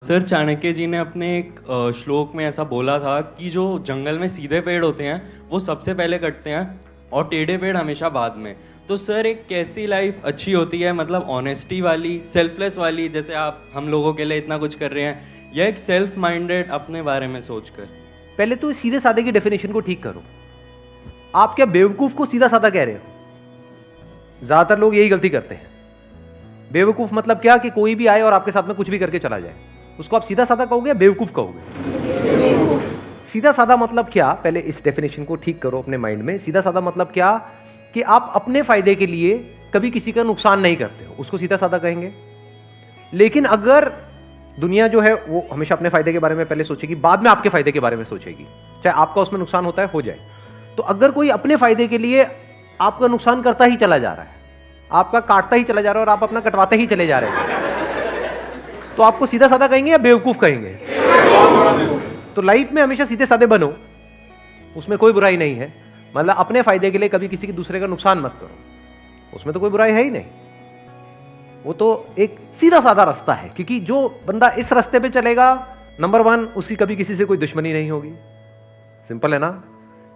Sir Chanakya जी ने अपने एक श्लोक में ऐसा बोला था कि जो जंगल में सीधे पेड़ होते हैं वो सबसे पहले कटते हैं और टेढ़े पेड़ हमेशा बाद में। तो सर एक कैसी लाइफ अच्छी होती है, मतलब ऑनेस्टी वाली, सेल्फलेस वाली, जैसे आप हम लोगों के लिए इतना कुछ कर रहे हैं, या एक सेल्फ माइंडेड अपने बारे में सोचकर? पहले तो सीधे साधे की डेफिनेशन को ठीक करो। आप क्या बेवकूफ को सीधा साधा कह रहे हो? ज्यादातर लोग यही गलती करते हैं। बेवकूफ मतलब क्या कि कोई भी आए और आपके साथ में कुछ भी करके चला जाए, उसको आप सीधा साधा कहोगे या बेवकूफ कहोगे? सीधा साधा मतलब क्या? पहले इस डेफिनेशन को ठीक करो अपने माइंड में। सीधा साधा मतलब क्या कि आप अपने फायदे के लिए कभी किसी का नुकसान नहीं करते हो, उसको सीधा साधा कहेंगे। लेकिन अगर दुनिया जो है वो हमेशा अपने फायदे के बारे में पहले सोचेगी, बाद में आपके फायदे के बारे में सोचेगी, चाहे आपका उसमें नुकसान होता है हो जाए। तो अगर कोई अपने फायदे के लिए आपका नुकसान करता ही चला जा रहा है, आपका काटता ही चला जा रहा है और आप अपना कटवाते ही चले जा रहे हैं, तो आपको सीधा साधा कहेंगे या बेवकूफ कहेंगे? तो लाइफ में हमेशा सीधे साधे बनो, उसमें कोई बुराई नहीं है। मतलब अपने फायदे के लिए कभी किसी की दूसरे का नुकसान मत करो, उसमें तो कोई बुराई है ही नहीं। वो तो एक सीधा साधा रास्ता है, क्योंकि जो बंदा इस रास्ते पे चलेगा, नंबर वन, उसकी कभी किसी से कोई दुश्मनी नहीं होगी। सिंपल है ना?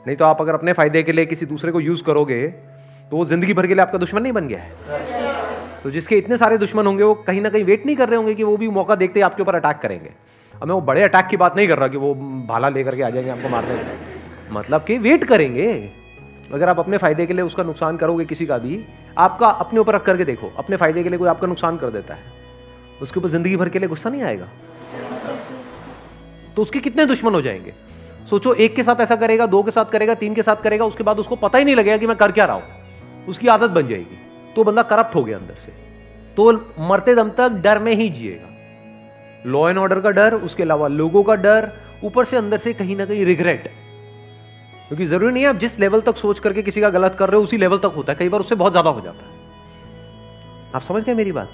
नहीं तो आप अगर अपने फायदे के लिए किसी दूसरे को यूज करोगे तो वो जिंदगी भर के लिए आपका दुश्मन नहीं बन गया है। तो जिसके इतने सारे दुश्मन होंगे वो कहीं ना कहीं वेट नहीं कर रहे होंगे कि वो भी मौका देखते ही आपके ऊपर अटैक करेंगे। अब मैं वो बड़े अटैक की बात नहीं कर रहा कि वो भाला लेकर के आ जाएंगे आपको मारने, मतलब कि वेट करेंगे। अगर आप अपने फायदे के लिए उसका नुकसान करोगे किसी का भी, आपका अपने ऊपर रख करके देखो, अपने फायदे के लिए कोई आपका नुकसान कर देता है, उसके ऊपर जिंदगी भर के लिए गुस्सा नहीं आएगा? तो उसके कितने दुश्मन हो जाएंगे? सोचो, एक के साथ ऐसा करेगा, दो के साथ करेगा, तीन के साथ करेगा, उसके बाद उसको पता ही नहीं लगेगा कि मैं कर क्या रहा हूं, उसकी आदत बन जाएगी, तो बंदा करप्ट हो गया अंदर से, तो मरते दम तक डर में ही जिएगा। लॉ एंड ऑर्डर का डर, उसके अलावा लोगों का डर, ऊपर से अंदर से कहीं ना कहीं रिग्रेट। क्योंकि जरूरी नहीं है आप जिस लेवल तक सोच करके किसी का गलत कर रहे हो उसी लेवल तक होता है, कई बार उससे बहुत ज्यादा हो जाता है। आप समझ गए मेरी बात?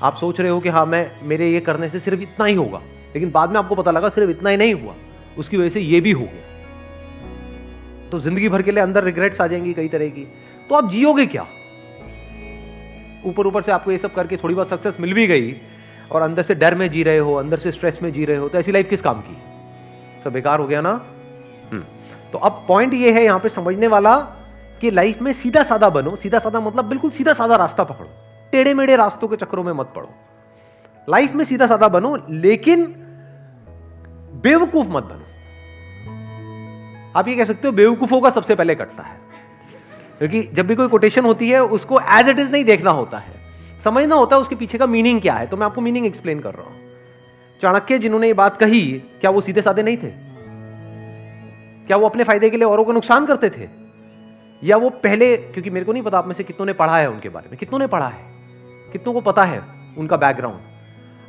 आप सोच रहे हो कि हाँ मेरे ये करने से सिर्फ इतना ही होगा, लेकिन बाद में आपको पता लगा सिर्फ इतना ही नहीं हुआ, उसकी वजह से ये भी हो गया। तो जिंदगी भर के लिए अंदर रिग्रेट्स आ जाएंगी कई तरह की। तो आप जियोगे क्या? ऊपर ऊपर से आपको ये सब करके थोड़ी बहुत सक्सेस मिल भी गई और अंदर से डर में जी रहे हो, अंदर से स्ट्रेस में जी रहे हो, तो ऐसी लाइफ किस काम की? सब बेकार हो गया ना। तो अब पॉइंट ये है यहां पे समझने वाला कि लाइफ में सीधा साधा बनो। सीधा साधा मतलब बिल्कुल सीधा साधा रास्ता पकड़ो, टेढ़े मेढ़े रास्तों के चक्करों में मत पड़ो। लाइफ में सीधा साधा बनो, लेकिन बेवकूफ मत बनो। आप ये कह सकते हो बेवकूफों का सबसे पहले कटता है, क्योंकि जब भी कोई कोटेशन होती है उसको एज इट इज नहीं देखना होता है, समझना होता है उसके पीछे का मीनिंग क्या है। तो मैं आपको मीनिंग एक्सप्लेन कर रहा हूं। चाणक्य जिन्होंने ये बात कही, क्या वो सीधे साधे नहीं थे? क्या वो अपने फायदे के लिए औरों को नुकसान करते थे? या वो पहले, क्योंकि मेरे को नहीं पता आप में से कितनों ने पढ़ा है उनके बारे में, कितनों ने पढ़ा है, कितनों को पता है उनका बैकग्राउंड।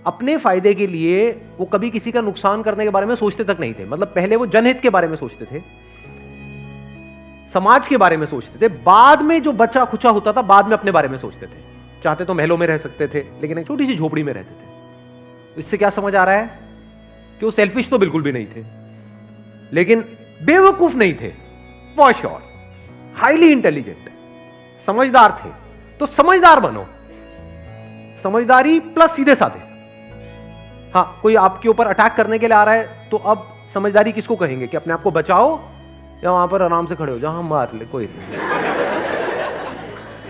अपने फायदे के लिए वो कभी किसी का नुकसान करने के बारे में सोचते तक नहीं थे। मतलब पहले वो जनहित के बारे में सोचते थे, समाज के बारे में सोचते थे, बाद में जो बचा खुचा होता था बाद में अपने बारे में सोचते थे। चाहते तो महलों में रह सकते थे, लेकिन एक छोटी सी झोपड़ी में रहते थे। इससे क्या समझ आ रहा है कि वो सेल्फिश तो बिल्कुल भी नहीं थे, लेकिन बेवकूफ नहीं थे, फॉर श्योर। हाईली इंटेलिजेंट, समझदार थे। तो समझदार बनो, समझदारी प्लस सीधे साधे। हाँ, कोई आपके ऊपर अटैक करने के लिए आ रहा है, तो अब समझदारी किसको कहेंगे? कि अपने आप को बचाओ, या वहां पर आराम से खड़े हो जहां मार ले कोई नहीं।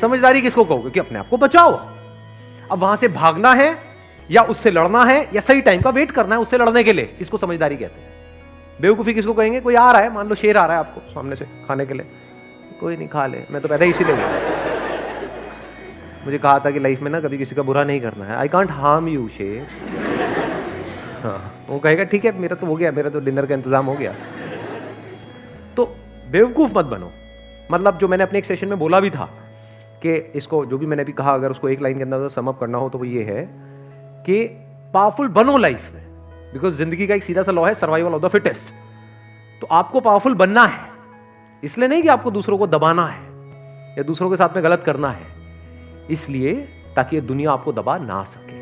समझदारी किसको कहोगे? कि अपने आप को बचाओ। अब वहां से भागना है या उससे लड़ना है, या सही टाइम का वेट करना है उससे लड़ने के लिए, इसको समझदारी कहते हैं। बेवकूफी किसको कहेंगे? कोई आ रहा है, मान लो शेर आ रहा है आपको सामने से खाने के लिए, कोई नहीं, खा ले, मैं तो पैदा इसीलिए हुआ। मुझे कहा था कि लाइफ में ना कभी किसी का बुरा नहीं करना है, आई कांट हार्म यू शेर। हाँ, वो कहेगा ठीक है, मेरा तो हो गया, मेरा तो डिनर का इंतजाम हो गया। तो बेवकूफ मत बनो। मतलब जो मैंने अपने एक सेशन में बोला भी था कि इसको, जो भी मैंने अभी कहा, अगर उसको एक लाइन के अंदर सम अप करना हो तो वो ये है कि पावरफुल बनो लाइफ में, बिकॉज जिंदगी का एक सीधा सा लॉ है, सर्वाइवल ऑफ द फिटेस्ट। तो आपको पावरफुल बनना है, इसलिए नहीं कि आपको दूसरों को दबाना है या दूसरों के साथ में गलत करना है, इसलिए ताकि ये दुनिया आपको दबा ना सके।